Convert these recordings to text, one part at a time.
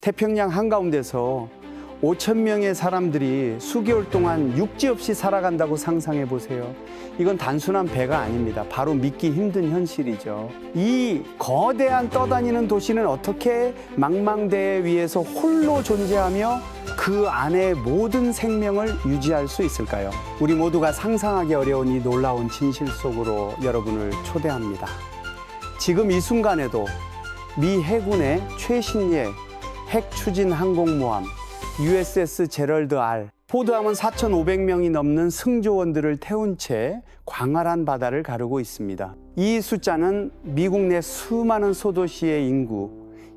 태평양 한가운데서 5천 명의 사람들이 수개월 동안 육지 없이 살아간다고 상상해 보세요. 이건 단순한 배가 아닙니다. 바로 믿기 힘든 현실이죠. 이 거대한 떠다니는 도시는 어떻게 망망대해 위에서 홀로 존재하며 그 안에 모든 생명을 유지할 수 있을까요? 우리 모두가 상상하기 어려운 이 놀라운 진실 속으로 여러분을 초대합니다. 지금 이 순간에도 미 해군의 최신의 핵 추진 항공모함 USS 제럴드 R, 포드함은 4,500명이 넘는 승조원들을 태운 채 광활한 바다를 가르고 있습니다. 이 숫자는 미국 내 수많은 소도시의 인구,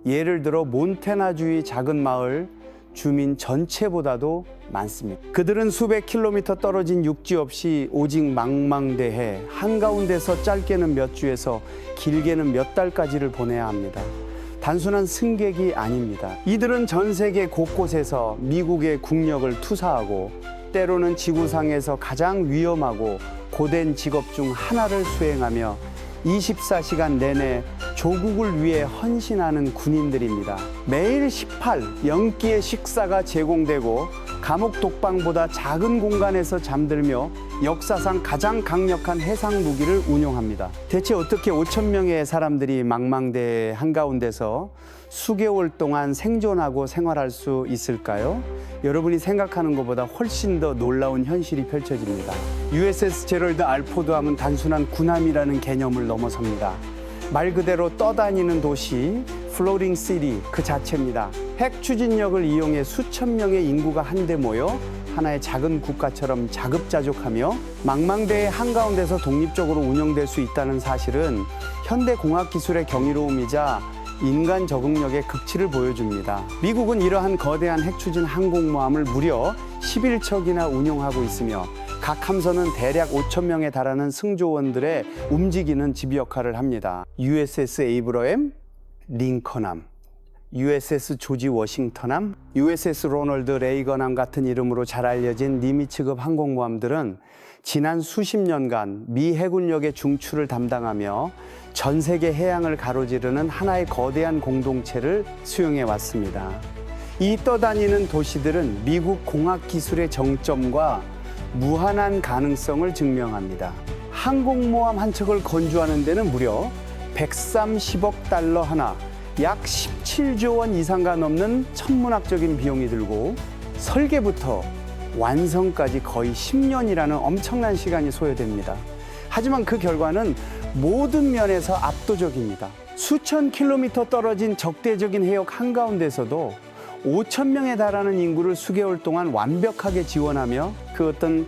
예를 들어 몬태나주의 작은 마을 주민 전체보다도 많습니다. 그들은 수백 킬로미터 떨어진 육지 없이 오직 망망대해 한가운데서 짧게는 몇 주에서 길게는 몇 달까지를 보내야 합니다. 단순한 승객이 아닙니다. 이들은 전 세계 곳곳에서 미국의 국력을 투사하고 때로는 지구상에서 가장 위험하고 고된 직업 중 하나를 수행하며 24시간 내내 조국을 위해 헌신하는 군인들입니다. 매일 18끼의 식사가 제공되고 감옥 독방보다 작은 공간에서 잠들며 역사상 가장 강력한 해상 무기를 운용합니다. 대체 어떻게 5천 명의 사람들이 망망대해 한가운데서 수개월 동안 생존하고 생활할 수 있을까요? 여러분이 생각하는 것보다 훨씬 더 놀라운 현실이 펼쳐집니다. USS 제럴드 R 포드함은 단순한 군함이라는 개념을 넘어섭니다. 말 그대로 떠다니는 도시, 플로팅 시티 그 자체입니다. 핵 추진력을 이용해 수천 명의 인구가 한데 모여 하나의 작은 국가처럼 자급자족하며 망망대해 한가운데서 독립적으로 운영될 수 있다는 사실은 현대 공학 기술의 경이로움이자 인간 적응력의 극치를 보여줍니다. 미국은 이러한 거대한 핵 추진 항공모함을 무려 11척이나 운용하고 있으며 각 함선은 대략 5천 명에 달하는 승조원들의 움직이는 지휘 역할을 합니다. USS 에이브러햄, 링컨함, USS 조지 워싱턴함, USS 로널드 레이건함 같은 이름으로 잘 알려진 니미츠급 항공모함들은 지난 수십 년간 미 해군력의 중추를 담당하며 전 세계 해양을 가로지르는 하나의 거대한 공동체를 수용해 왔습니다. 이 떠다니는 도시들은 미국 공학 기술의 정점과 무한한 가능성을 증명합니다. 항공모함 한 척을 건조하는 데는 무려 130억 달러 하나, 약 17조 원 이상가 넘는 천문학적인 비용이 들고 설계부터 완성까지 거의 10년이라는 엄청난 시간이 소요됩니다. 하지만 그 결과는 모든 면에서 압도적입니다. 수천 킬로미터 떨어진 적대적인 해역 한가운데서도 5천 명에 달하는 인구를 수개월 동안 완벽하게 지원하며 그 어떤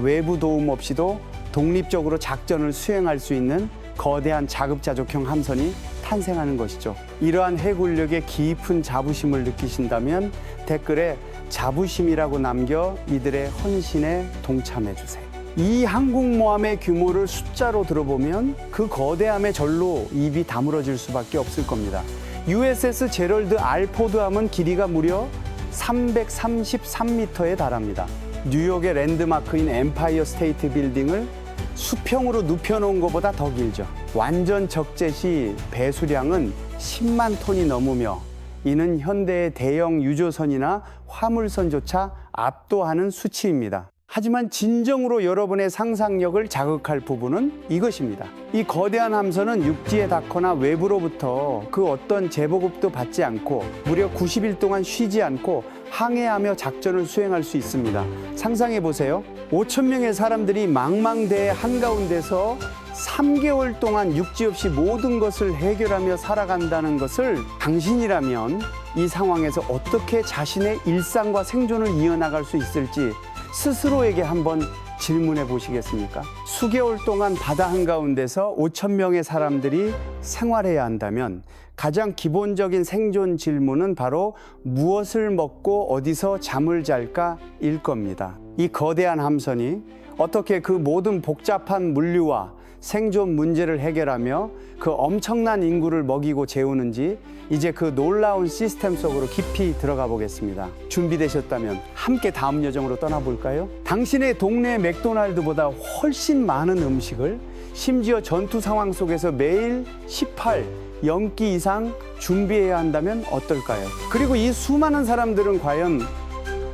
외부 도움 없이도 독립적으로 작전을 수행할 수 있는 거대한 자급자족형 함선이 탄생하는 것이죠. 이러한 해군력의 깊은 자부심을 느끼신다면 댓글에 자부심이라고 남겨 이들의 헌신에 동참해 주세요. 이 항공모함의 규모를 숫자로 들어보면 그 거대함에 절로 입이 다물어질 수밖에 없을 겁니다. USS 제럴드 R 포드함은 길이가 무려 333m에 달합니다. 뉴욕의 랜드마크인 엠파이어 스테이트 빌딩을 수평으로 눕혀놓은 것보다 더 길죠. 완전 적재 시 배수량은 10만 톤이 넘으며 이는 현대의 대형 유조선이나 화물선조차 압도하는 수치입니다. 하지만 진정으로 여러분의 상상력을 자극할 부분은 이것입니다. 이 거대한 함선은 육지에 닿거나 외부로부터 그 어떤 제보급도 받지 않고 무려 90일 동안 쉬지 않고 항해하며 작전을 수행할 수 있습니다. 상상해 보세요. 5천 명의 사람들이 망망대해 한가운데서 3개월 동안 육지 없이 모든 것을 해결하며 살아간다는 것을 당신이라면 이 상황에서 어떻게 자신의 일상과 생존을 이어나갈 수 있을지 스스로에게 한번 질문해 보시겠습니까? 수개월 동안 바다 한가운데서 5천 명의 사람들이 생활해야 한다면 가장 기본적인 생존 질문은 바로 무엇을 먹고 어디서 잠을 잘까일 겁니다. 이 거대한 함선이 어떻게 그 모든 복잡한 물류와 생존 문제를 해결하며 그 엄청난 인구를 먹이고 재우는지 이제 그 놀라운 시스템 속으로 깊이 들어가 보겠습니다. 준비되셨다면 함께 다음 여정으로 떠나볼까요? 당신의 동네 맥도날드보다 훨씬 많은 음식을 심지어 전투 상황 속에서 매일 18, 연기 이상 준비해야 한다면 어떨까요? 그리고 이 수많은 사람들은 과연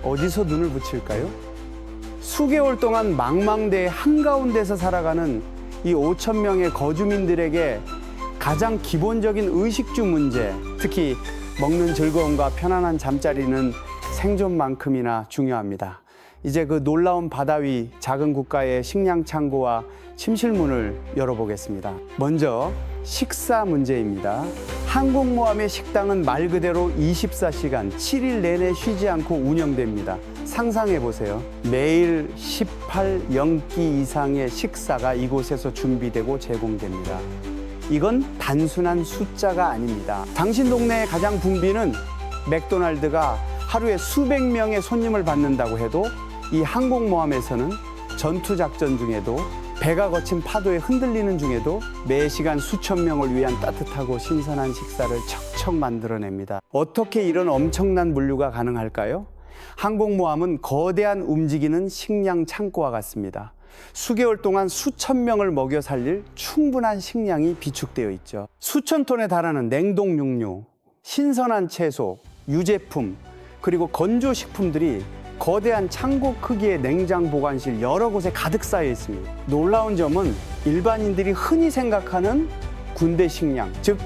어디서 눈을 붙일까요? 수개월 동안 망망대해 한가운데서 살아가는 이 5천 명의 거주민들에게 가장 기본적인 의식주 문제, 특히 먹는 즐거움과 편안한 잠자리는 생존만큼이나 중요합니다. 이제 그 놀라운 바다 위 작은 국가의 식량 창고와 침실문을 열어보겠습니다. 먼저 식사 문제입니다. 항공모함의 식당은 말 그대로 24시간 7일 내내 쉬지 않고 운영됩니다. 상상해 보세요. 매일 18연끼 이상의 식사가 이곳에서 준비되고 제공됩니다. 이건 단순한 숫자가 아닙니다. 당신 동네의 가장 붐비는 맥도날드가 하루에 수백 명의 손님을 받는다고 해도 이 항공모함에서는 전투작전 중에도 배가 거친 파도에 흔들리는 중에도 매 시간 수천 명을 위한 따뜻하고 신선한 식사를 척척 만들어냅니다. 어떻게 이런 엄청난 물류가 가능할까요? 항공모함은 거대한 움직이는 식량 창고와 같습니다. 수개월 동안 수천 명을 먹여 살릴 충분한 식량이 비축되어 있죠. 수천 톤에 달하는 냉동 육류, 신선한 채소, 유제품, 그리고 건조식품들이 거대한 창고 크기의 냉장 보관실 여러 곳에 가득 쌓여 있습니다. 놀라운 점은 일반인들이 흔히 생각하는 군대 식량, 즉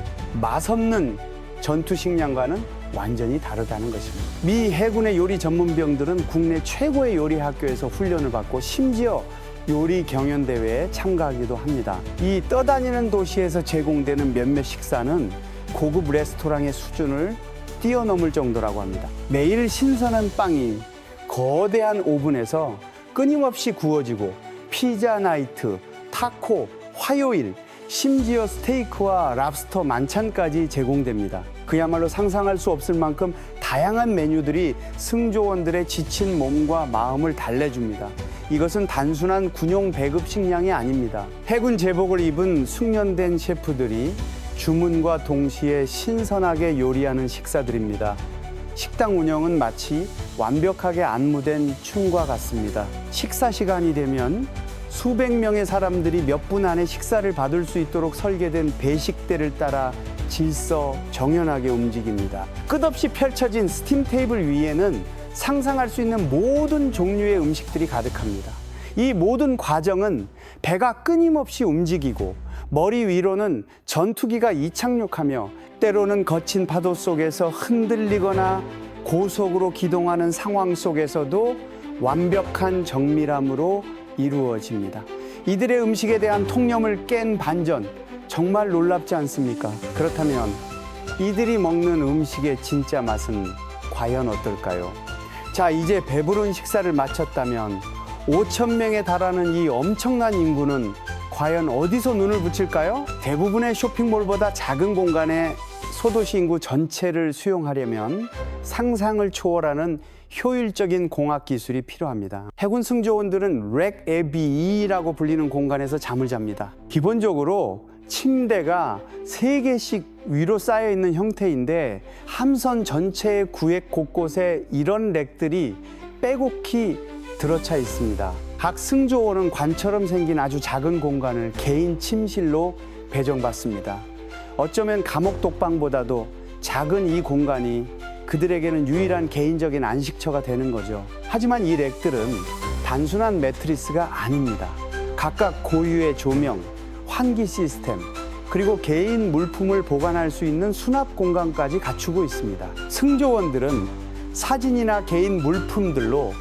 맛없는 전투 식량과는 완전히 다르다는 것입니다. 미 해군의 요리 전문병들은 국내 최고의 요리 학교에서 훈련을 받고 심지어 요리 경연대회에 참가하기도 합니다. 이 떠다니는 도시에서 제공되는 몇몇 식사는 고급 레스토랑의 수준을 뛰어넘을 정도라고 합니다. 매일 신선한 빵이 거대한 오븐에서 끊임없이 구워지고 피자 나이트, 타코, 화요일, 심지어 스테이크와 랍스터 만찬까지 제공됩니다. 그야말로 상상할 수 없을 만큼 다양한 메뉴들이 승조원들의 지친 몸과 마음을 달래줍니다. 이것은 단순한 군용 배급 식량이 아닙니다. 해군 제복을 입은 숙련된 셰프들이 주문과 동시에 신선하게 요리하는 식사들입니다. 식당 운영은 마치 완벽하게 안무된 춤과 같습니다. 식사 시간이 되면 수백 명의 사람들이 몇 분 안에 식사를 받을 수 있도록 설계된 배식대를 따라 질서정연하게 움직입니다. 끝없이 펼쳐진 스팀 테이블 위에는 상상할 수 있는 모든 종류의 음식들이 가득합니다. 이 모든 과정은 배가 끊임없이 움직이고 머리 위로는 전투기가 이착륙하며 때로는 거친 파도 속에서 흔들리거나 고속으로 기동하는 상황 속에서도 완벽한 정밀함으로 이루어집니다. 이들의 음식에 대한 통념을 깬 반전, 정말 놀랍지 않습니까? 그렇다면 이들이 먹는 음식의 진짜 맛은 과연 어떨까요? 자, 이제 배부른 식사를 마쳤다면 5천 명에 달하는 이 엄청난 인구는 과연 어디서 눈을 붙일까요? 대부분의 쇼핑몰보다 작은 공간에 소도시 인구 전체를 수용하려면 상상을 초월하는 효율적인 공학 기술이 필요합니다. 해군 승조원들은 렉 에비라고 불리는 공간에서 잠을 잡니다. 기본적으로 침대가 3개씩 위로 쌓여 있는 형태인데 함선 전체의 구획 곳곳에 이런 렉들이 빼곡히 들어차 있습니다. 각 승조원은 관처럼 생긴 아주 작은 공간을 개인 침실로 배정받습니다. 어쩌면 감옥 독방보다도 작은 이 공간이 그들에게는 유일한 개인적인 안식처가 되는 거죠. 하지만 이 렉들은 단순한 매트리스가 아닙니다. 각각 고유의 조명, 환기 시스템, 그리고 개인 물품을 보관할 수 있는 수납 공간까지 갖추고 있습니다. 승조원들은 사진이나 개인 물품들로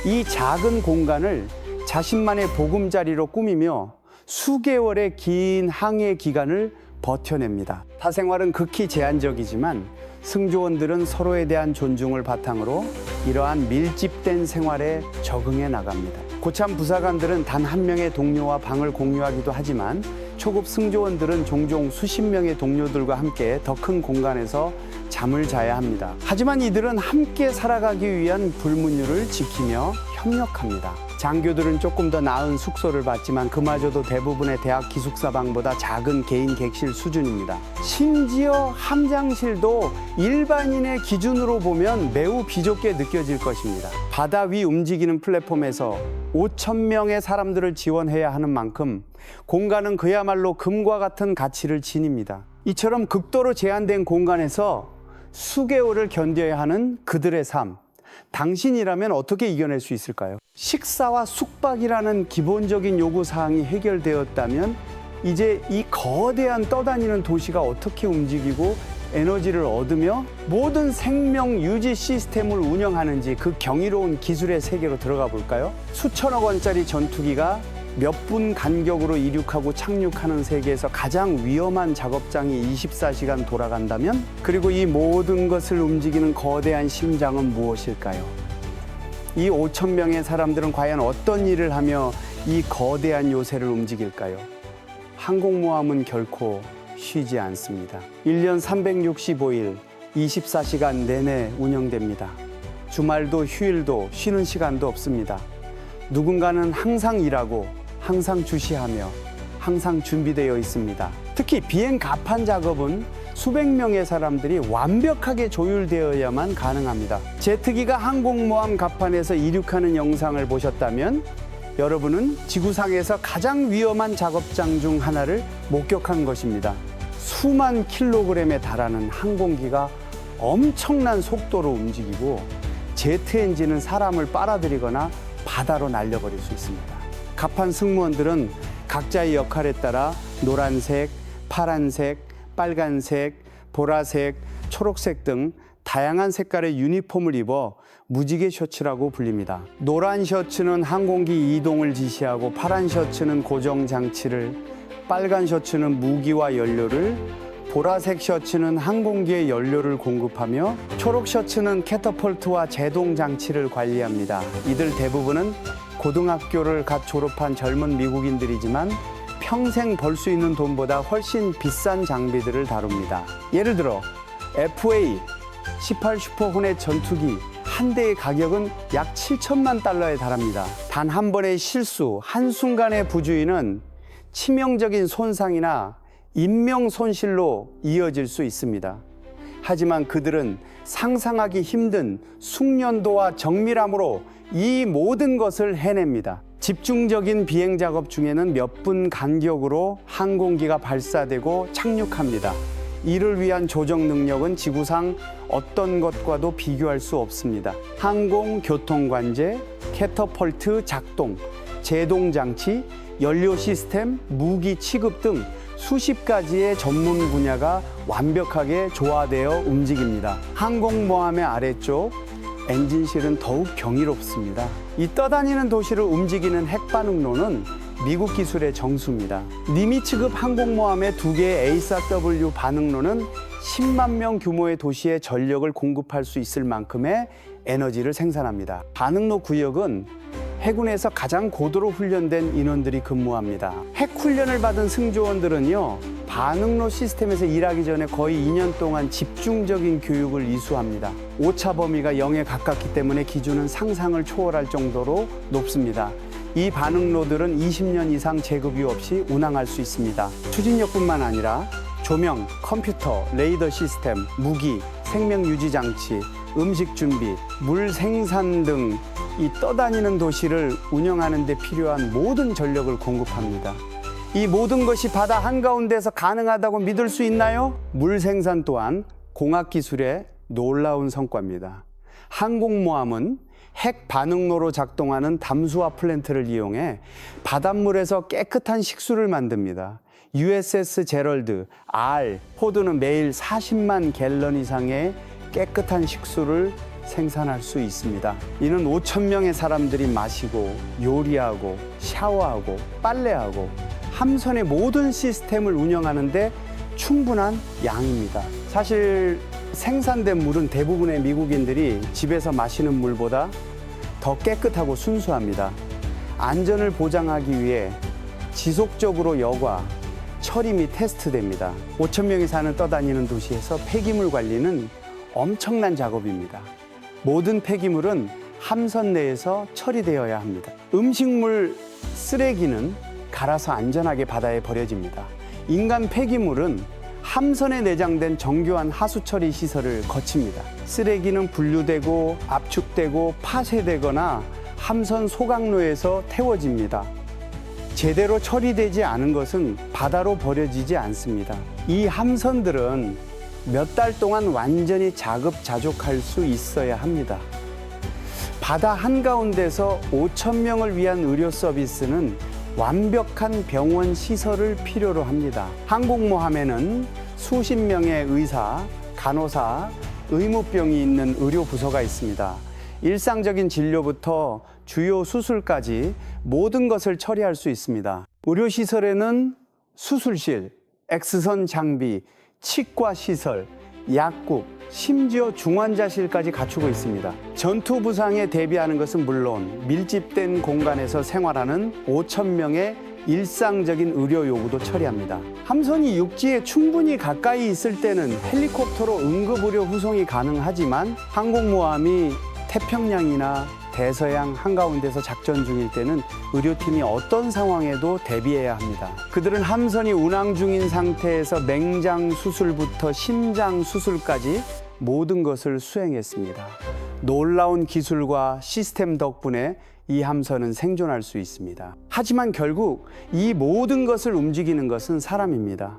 이 작은 공간을 자신만의 보금자리로 꾸미며 수개월의 긴 항해 기간을 버텨냅니다. 사생활은 극히 제한적이지만 승조원들은 서로에 대한 존중을 바탕으로 이러한 밀집된 생활에 적응해 나갑니다. 고참 부사관들은 단 한 명의 동료와 방을 공유하기도 하지만 초급 승조원들은 종종 수십 명의 동료들과 함께 더 큰 공간에서 잠을 자야 합니다. 하지만 이들은 함께 살아가기 위한 불문율을 지키며 협력합니다. 장교들은 조금 더 나은 숙소를 받지만 그마저도 대부분의 대학 기숙사방보다 작은 개인 객실 수준입니다. 심지어 함장실도 일반인의 기준으로 보면 매우 비좁게 느껴질 것입니다. 바다 위 움직이는 플랫폼에서 5천 명의 사람들을 지원해야 하는 만큼 공간은 그야말로 금과 같은 가치를 지닙니다. 이처럼 극도로 제한된 공간에서 수개월을 견뎌야 하는 그들의 삶, 당신이라면 어떻게 이겨낼 수 있을까요? 식사와 숙박이라는 기본적인 요구사항이 해결되었다면 이제 이 거대한 떠다니는 도시가 어떻게 움직이고 에너지를 얻으며 모든 생명 유지 시스템을 운영하는지 그 경이로운 기술의 세계로 들어가 볼까요? 수천억 원짜리 전투기가 몇 분 간격으로 이륙하고 착륙하는 세계에서 가장 위험한 작업장이 24시간 돌아간다면, 그리고 이 모든 것을 움직이는 거대한 심장은 무엇일까요? 이 5천 명의 사람들은 과연 어떤 일을 하며 이 거대한 요새를 움직일까요? 항공모함은 결코 쉬지 않습니다. 1년 365일 24시간 내내 운영됩니다. 주말도 휴일도 쉬는 시간도 없습니다. 누군가는 항상 일하고 항상 주시하며 항상 준비되어 있습니다. 특히 비행 갑판 작업은 수백 명의 사람들이 완벽하게 조율되어야만 가능합니다. 제트기가 항공모함 갑판에서 이륙하는 영상을 보셨다면 여러분은 지구상에서 가장 위험한 작업장 중 하나를 목격한 것입니다. 수만 킬로그램에 달하는 항공기가 엄청난 속도로 움직이고 제트 엔진은 사람을 빨아들이거나 바다로 날려버릴 수 있습니다. 갑판 승무원들은 각자의 역할에 따라 노란색, 파란색, 빨간색, 보라색, 초록색 등 다양한 색깔의 유니폼을 입어 무지개 셔츠라고 불립니다. 노란 셔츠는 항공기 이동을 지시하고, 파란 셔츠는 고정 장치를, 빨간 셔츠는 무기와 연료를, 보라색 셔츠는 항공기에 연료를 공급하며, 초록 셔츠는 캐터펄트와 제동 장치를 관리합니다. 이들 대부분은 고등학교를 갓 졸업한 젊은 미국인들이지만 평생 벌 수 있는 돈보다 훨씬 비싼 장비들을 다룹니다. 예를 들어 FA 18 슈퍼 호넷 전투기 한 대의 가격은 약 7천만 달러에 달합니다. 단 한 번의 실수, 한순간의 부주의는 치명적인 손상이나 인명 손실로 이어질 수 있습니다. 하지만 그들은 상상하기 힘든 숙련도와 정밀함으로 이 모든 것을 해냅니다. 집중적인 비행 작업 중에는 몇 분 간격으로 항공기가 발사되고 착륙합니다. 이를 위한 조정 능력은 지구상 어떤 것과도 비교할 수 없습니다. 항공 교통 관제, 캐터펄트 작동, 제동 장치, 연료 시스템, 무기 취급 등 수십 가지의 전문 분야가 완벽하게 조화되어 움직입니다. 항공모함의 아래쪽 엔진실은 더욱 경이롭습니다. 이 떠다니는 도시를 움직이는 핵반응로는 미국 기술의 정수입니다. 니미츠급 항공모함의 2개의 A4W 반응로는 10만 명 규모의 도시에 전력을 공급할 수 있을 만큼의 에너지를 생산합니다. 반응로 구역은 해군에서 가장 고도로 훈련된 인원들이 근무합니다. 핵 훈련을 받은 승조원들은요, 반응로 시스템에서 일하기 전에 거의 2년 동안 집중적인 교육을 이수합니다. 오차 범위가 0에 가깝기 때문에 기준은 상상을 초월할 정도로 높습니다. 이 반응로들은 20년 이상 재급유 없이 운항할 수 있습니다. 추진력뿐만 아니라 조명, 컴퓨터, 레이더 시스템, 무기, 생명 유지 장치, 음식 준비, 물 생산 등 이 떠다니는 도시를 운영하는 데 필요한 모든 전력을 공급합니다. 이 모든 것이 바다 한가운데서 가능하다고 믿을 수 있나요? 물 생산 또한 공학기술의 놀라운 성과입니다. 항공모함은 핵 반응로로 작동하는 담수화 플랜트를 이용해 바닷물에서 깨끗한 식수를 만듭니다. USS 제럴드, R, 포드는 매일 40만 갤런 이상의 깨끗한 식수를 생산할 수 있습니다. 이는 5천 명의 사람들이 마시고 요리하고 샤워하고 빨래하고 함선의 모든 시스템을 운영하는데 충분한 양입니다. 사실 생산된 물은 대부분의 미국인들이 집에서 마시는 물보다 더 깨끗하고 순수합니다. 안전을 보장하기 위해 지속적으로 여과, 처리 및 테스트됩니다. 5천 명이 사는 떠다니는 도시에서 폐기물 관리는 엄청난 작업입니다. 모든 폐기물은 함선 내에서 처리되어야 합니다. 음식물 쓰레기는 갈아서 안전하게 바다에 버려집니다. 인간 폐기물은 함선에 내장된 정교한 하수처리 시설을 거칩니다. 쓰레기는 분류되고 압축되고 파쇄되거나 함선 소각로에서 태워집니다. 제대로 처리되지 않은 것은 바다로 버려지지 않습니다. 이 함선들은 몇 달 동안 완전히 자급자족할 수 있어야 합니다. 바다 한가운데서 5천 명을 위한 의료 서비스는 완벽한 병원 시설을 필요로 합니다. 항공모함에는 수십 명의 의사, 간호사, 의무병이 있는 의료 부서가 있습니다. 일상적인 진료부터 주요 수술까지 모든 것을 처리할 수 있습니다. 의료시설에는 수술실, 엑스선 장비, 치과 시설, 약국, 심지어 중환자실까지 갖추고 있습니다. 전투 부상에 대비하는 것은 물론 밀집된 공간에서 생활하는 5천 명의 일상적인 의료 요구도 처리합니다. 함선이 육지에 충분히 가까이 있을 때는 헬리콥터로 응급의료 후송이 가능하지만 항공모함이 태평양이나 대서양 한가운데서 작전 중일 때는 의료팀이 어떤 상황에도 대비해야 합니다. 그들은 함선이 운항 중인 상태에서 맹장 수술부터 심장 수술까지 모든 것을 수행했습니다. 놀라운 기술과 시스템 덕분에 이 함선은 생존할 수 있습니다. 하지만 결국 이 모든 것을 움직이는 것은 사람입니다.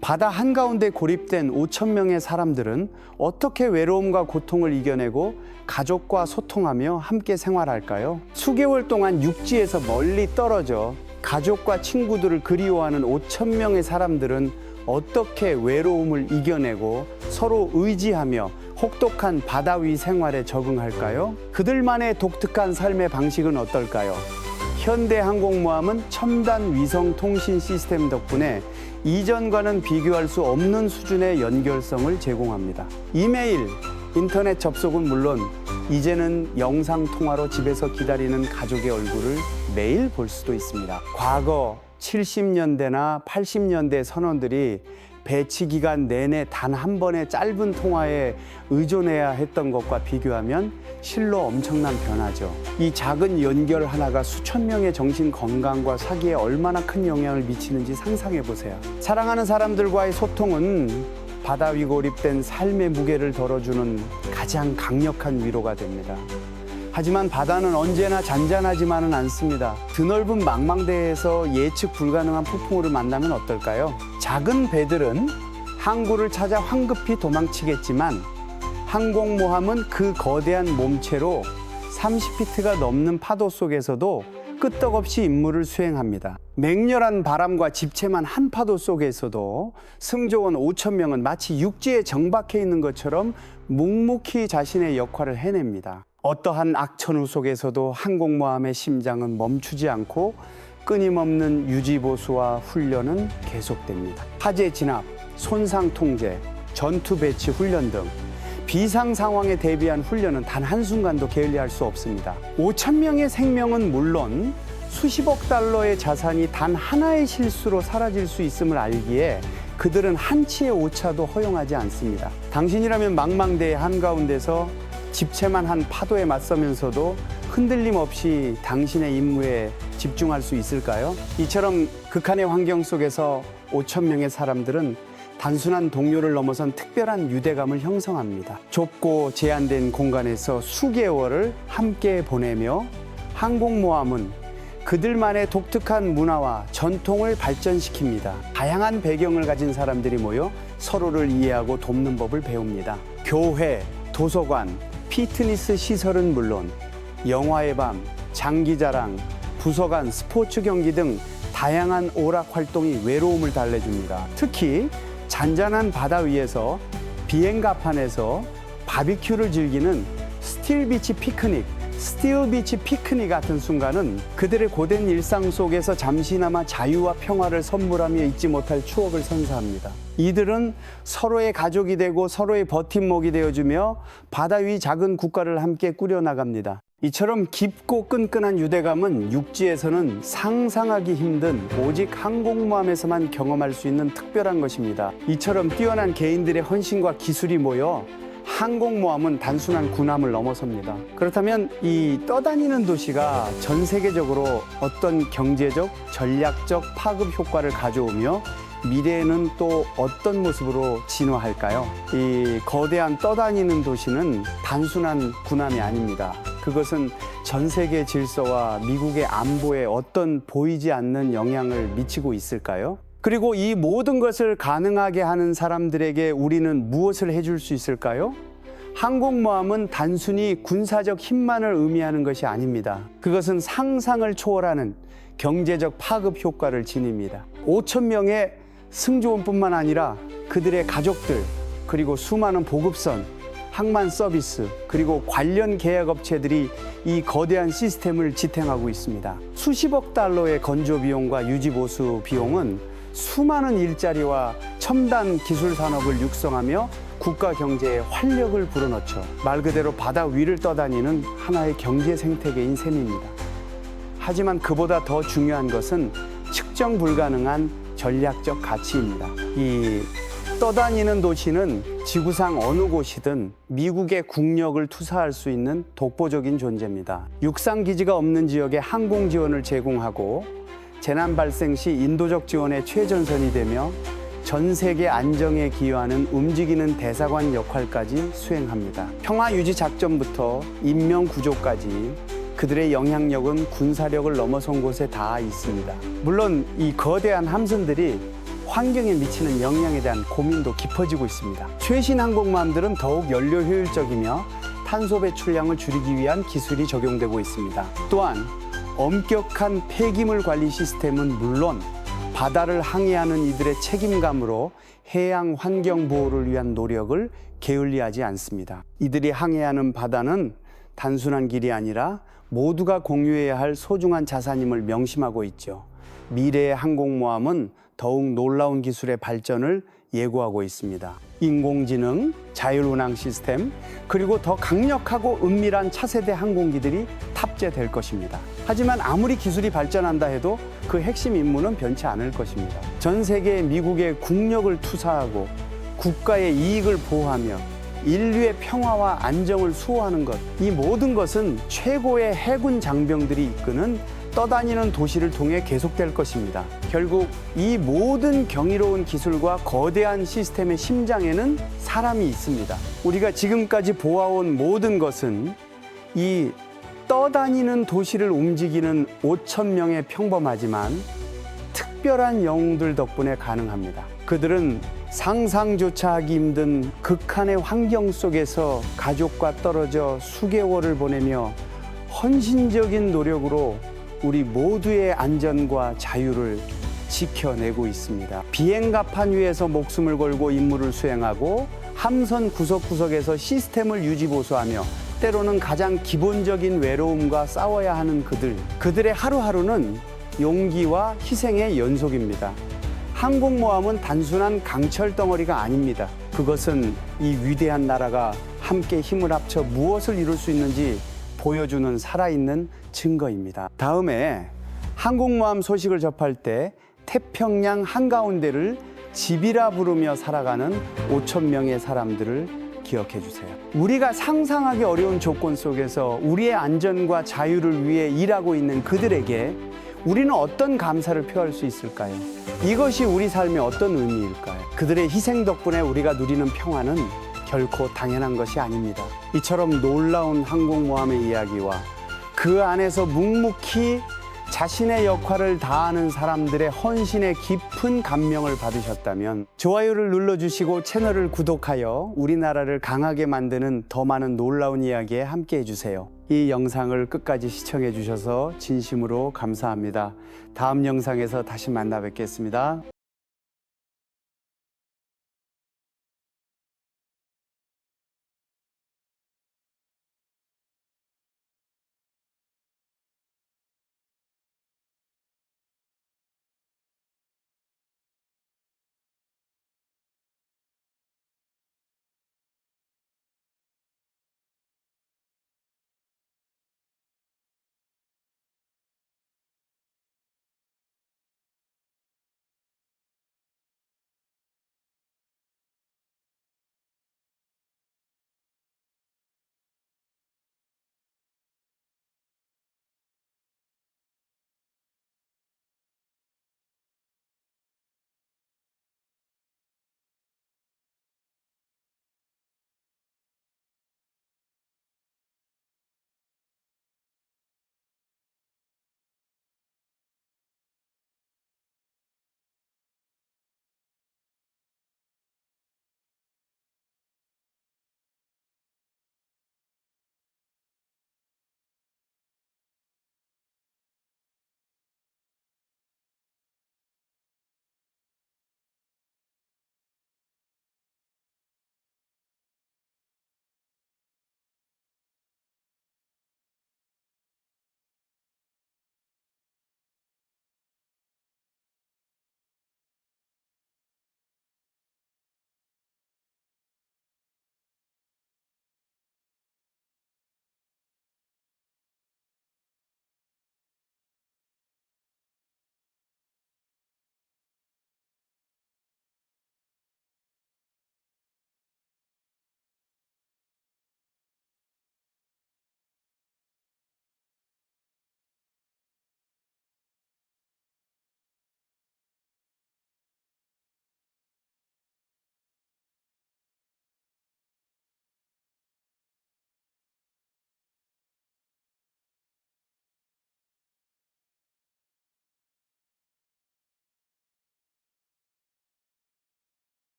바다 한가운데 고립된 5천 명의 사람들은 어떻게 외로움과 고통을 이겨내고 가족과 소통하며 함께 생활할까요? 수개월 동안 육지에서 멀리 떨어져 가족과 친구들을 그리워하는 5천 명의 사람들은 어떻게 외로움을 이겨내고 서로 의지하며 혹독한 바다 위 생활에 적응할까요? 그들만의 독특한 삶의 방식은 어떨까요? 현대 항공모함은 첨단 위성 통신 시스템 덕분에 이전과는 비교할 수 없는 수준의 연결성을 제공합니다. 이메일, 인터넷 접속은 물론 이제는 영상 통화로 집에서 기다리는 가족의 얼굴을 매일 볼 수도 있습니다. 과거 70년대나 80년대 선원들이 배치 기간 내내 단 한 번의 짧은 통화에 의존해야 했던 것과 비교하면 실로 엄청난 변화죠. 이 작은 연결 하나가 수천 명의 정신 건강과 사기에 얼마나 큰 영향을 미치는지 상상해 보세요. 사랑하는 사람들과의 소통은 바다 위 고립된 삶의 무게를 덜어주는 가장 강력한 위로가 됩니다. 하지만 바다는 언제나 잔잔하지만은 않습니다. 드넓은 망망대해에서 예측 불가능한 폭풍우를 만나면 어떨까요? 작은 배들은 항구를 찾아 황급히 도망치겠지만 항공모함은 그 거대한 몸체로 30피트가 넘는 파도 속에서도 끄떡없이 임무를 수행합니다. 맹렬한 바람과 집채만 한 파도 속에서도 승조원 5천 명은 마치 육지에 정박해 있는 것처럼 묵묵히 자신의 역할을 해냅니다. 어떠한 악천후 속에서도 항공모함의 심장은 멈추지 않고 끊임없는 유지보수와 훈련은 계속됩니다. 화재 진압, 손상 통제, 전투 배치 훈련 등 비상 상황에 대비한 훈련은 단 한순간도 게을리할 수 없습니다. 5천 명의 생명은 물론 수십억 달러의 자산이 단 하나의 실수로 사라질 수 있음을 알기에 그들은 한치의 오차도 허용하지 않습니다. 당신이라면 망망대해 한가운데서 집채만 한 파도에 맞서면서도 흔들림 없이 당신의 임무에 집중할 수 있을까요? 이처럼 극한의 환경 속에서 5천 명의 사람들은 단순한 동료를 넘어선 특별한 유대감을 형성합니다. 좁고 제한된 공간에서 수개월을 함께 보내며 항공모함은 그들만의 독특한 문화와 전통을 발전시킵니다. 다양한 배경을 가진 사람들이 모여 서로를 이해하고 돕는 법을 배웁니다. 교회, 도서관, 피트니스 시설은 물론 영화의 밤, 장기자랑, 부서 간 스포츠 경기 등 다양한 오락 활동이 외로움을 달래줍니다. 특히 잔잔한 바다 위에서 비행가판에서 바비큐를 즐기는 스틸 비치 피크닉 같은 순간은 그들의 고된 일상 속에서 잠시나마 자유와 평화를 선물하며 잊지 못할 추억을 선사합니다. 이들은 서로의 가족이 되고 서로의 버팀목이 되어주며 바다 위 작은 국가를 함께 꾸려나갑니다. 이처럼 깊고 끈끈한 유대감은 육지에서는 상상하기 힘든 오직 항공모함에서만 경험할 수 있는 특별한 것입니다. 이처럼 뛰어난 개인들의 헌신과 기술이 모여 항공모함은 단순한 군함을 넘어섭니다. 그렇다면 이 떠다니는 도시가 전 세계적으로 어떤 경제적, 전략적 파급 효과를 가져오며 미래에는 또 어떤 모습으로 진화할까요? 이 거대한 떠다니는 도시는 단순한 군함이 아닙니다. 그것은 전 세계 질서와 미국의 안보에 어떤 보이지 않는 영향을 미치고 있을까요? 그리고 이 모든 것을 가능하게 하는 사람들에게 우리는 무엇을 해줄 수 있을까요? 항공모함은 단순히 군사적 힘만을 의미하는 것이 아닙니다. 그것은 상상을 초월하는 경제적 파급 효과를 지닙니다. 5천 명의 승조원뿐만 아니라 그들의 가족들, 그리고 수많은 보급선, 항만 서비스, 그리고 관련 계약업체들이 이 거대한 시스템을 지탱하고 있습니다. 수십억 달러의 건조 비용과 유지 보수 비용은 수많은 일자리와 첨단 기술 산업을 육성하며 국가 경제에 활력을 불어넣죠. 말 그대로 바다 위를 떠다니는 하나의 경제 생태계인 셈입니다. 하지만 그보다 더 중요한 것은 측정 불가능한 전략적 가치입니다. 이 떠다니는 도시는 지구상 어느 곳이든 미국의 국력을 투사할 수 있는 독보적인 존재입니다. 육상 기지가 없는 지역에 항공 지원을 제공하고 재난 발생 시 인도적 지원의 최전선이 되며 전 세계 안정에 기여하는 움직이는 대사관 역할까지 수행합니다. 평화 유지 작전부터 인명 구조까지 그들의 영향력은 군사력을 넘어선 곳에 다 있습니다. 물론 이 거대한 함선들이 환경에 미치는 영향에 대한 고민도 깊어지고 있습니다. 최신 항공모함들은 더욱 연료 효율적이며 탄소 배출량을 줄이기 위한 기술이 적용되고 있습니다. 또한 엄격한 폐기물 관리 시스템은 물론 바다를 항해하는 이들의 책임감으로 해양 환경 보호를 위한 노력을 게을리하지 않습니다. 이들이 항해하는 바다는 단순한 길이 아니라 모두가 공유해야 할 소중한 자산임을 명심하고 있죠. 미래의 항공모함은 더욱 놀라운 기술의 발전을 예고하고 있습니다. 인공지능, 자율운항 시스템, 그리고 더 강력하고 은밀한 차세대 항공기들이 탑재될 것입니다. 하지만 아무리 기술이 발전한다 해도 그 핵심 임무는 변치 않을 것입니다. 전 세계에 미국의 국력을 투사하고 국가의 이익을 보호하며 인류의 평화와 안정을 수호하는 것, 이 모든 것은 최고의 해군 장병들이 이끄는 떠다니는 도시를 통해 계속될 것입니다. 결국 이 모든 경이로운 기술과 거대한 시스템의 심장에는 사람이 있습니다. 우리가 지금까지 보아온 모든 것은 이 떠다니는 도시를 움직이는 5천 명의 평범하지만 특별한 영웅들 덕분에 가능합니다. 그들은 상상조차 하기 힘든 극한의 환경 속에서 가족과 떨어져 수개월을 보내며 헌신적인 노력으로 우리 모두의 안전과 자유를 지켜내고 있습니다. 비행갑판 위에서 목숨을 걸고 임무를 수행하고 함선 구석구석에서 시스템을 유지보수하며 때로는 가장 기본적인 외로움과 싸워야 하는 그들의 하루하루는 용기와 희생의 연속입니다. 항공모함은 단순한 강철 덩어리가 아닙니다. 그것은 이 위대한 나라가 함께 힘을 합쳐 무엇을 이룰 수 있는지 보여주는 살아있는 증거입니다. 다음에 항공모함 소식을 접할 때 태평양 한가운데를 집이라 부르며 살아가는 5천 명의 사람들을 기억해 주세요. 우리가 상상하기 어려운 조건 속에서 우리의 안전과 자유를 위해 일하고 있는 그들에게 우리는 어떤 감사를 표할 수 있을까요? 이것이 우리 삶의 어떤 의미일까요? 그들의 희생 덕분에 우리가 누리는 평화는 결코 당연한 것이 아닙니다. 이처럼 놀라운 항공모함의 이야기와 그 안에서 묵묵히 자신의 역할을 다하는 사람들의 헌신에 깊은 감명을 받으셨다면 좋아요를 눌러주시고 채널을 구독하여 우리나라를 강하게 만드는 더 많은 놀라운 이야기에 함께 해주세요. 이 영상을 끝까지 시청해 주셔서 진심으로 감사합니다. 다음 영상에서 다시 만나 뵙겠습니다.